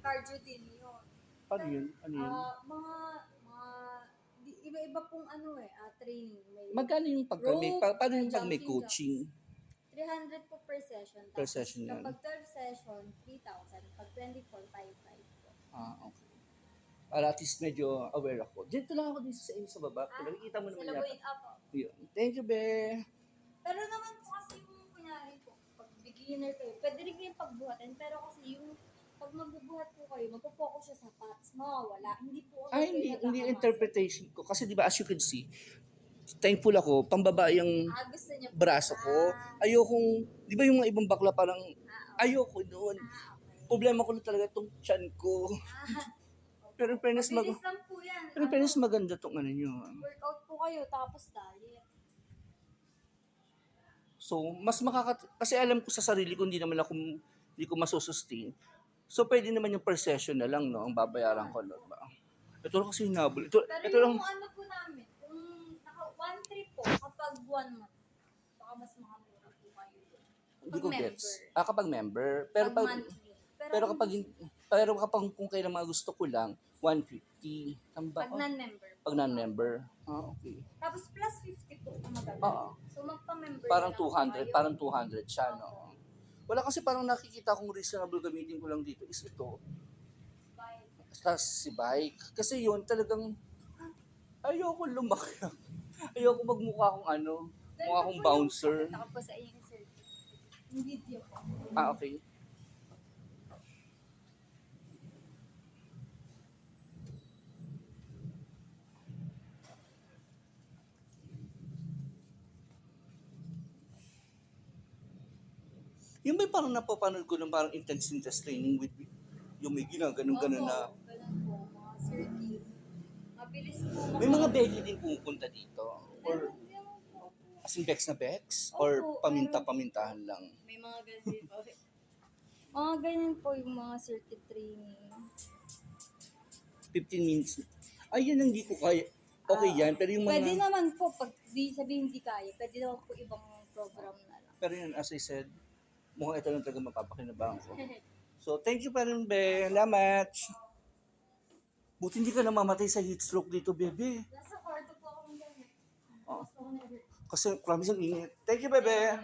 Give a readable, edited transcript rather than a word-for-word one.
cardio din yun. Paano yun? Ano yun? Iba-iba pong training. Magkano yung pagka may, rope, paano yung pag may jumping coaching? jacks. 300 po per session. Per Tapos session yan. kapag 12 session, 3,000. Pag 24, 5,500 po. Okay. Para at least medyo aware ako. Dito lang ako dito sa inyo sa baba. Nakikita mo naman Sila yata. buhin up. Yun. Thank you, be. Pero naman po kasi yung kunyari po, pag beginner kayo, pwede rin kayong pagbuhatin. Pero kasi yung pag magbubuhat po kayo, magpo-focus siya sa pads, mawawala. Hindi po Ay, hindi interpretation ko. Kasi di ba, as you can see, thankful ako, pambaba yung gusto niyo po. braso ko. Ayokong, di ba yung mga ibang bakla parang, ayoko doon. Okay. Problema ko na talaga itong tiyan ko. Pero in fairness, Mabilis lang po yan. pero in fairness maganda itong ano nyo. Workout po kayo, tapos diet. So, mas kasi alam ko sa sarili ko, hindi ko masusustain. So, pwede naman yung per session na lang, no? Ang babayaran ko, no? Ba? Ito lang kasi hinabol. Pero ito lang. yung ano po namin, kung one trip po, kapag 1 month, baka mas makamura po kayo. Hindi ko gets. Kapag member. Pero Pag monthly. pero kapag kung kailan mga gusto ko lang, 150. Tamba. Pag non-member. Pag non-member. Okay. Tapos plus 50 po kung maganda. Oo. So magpa-member Parang na lang 200. kayo. Parang 200 siya, no? Wala kasi parang nakikita kong reasonable gamitin ko lang dito is ito. Bye. Tapos si bike. Kasi yun talagang ayoko lumaki. Ayoko magmukha akong mukha akong bouncer. Ako po sa inyo, sir. Yung video po. Okay. Yung may parang napapanood ko ng parang intense training with yung may ganun na. Ganun po, mga circuit. Mabilis po. May mga Becky din pumupunta dito. Or Meron din po. as in Bex na Bex? Opo, Or meron. paminta-pamintahan lang? May mga ganun po. Mga ganyan po yung mga circuit training. 15 minutes. Ay, yan ang hindi ko kaya. Okay yan, pero yung mga... Pwede naman po, pag sabihin hindi kaya, pwede naman po ibang program na lang. Pero yun, as I said, mukhang ito lang talaga mapapakinabangan ko. So, thank you pa rin, be. Salamat. Buti hindi ka namamatay sa heat stroke dito, bebe. Nasa kwarto po ako ng gamit. Oh. Tapos ako na-hurt. Kasi promise ang init. Thank you, bebe.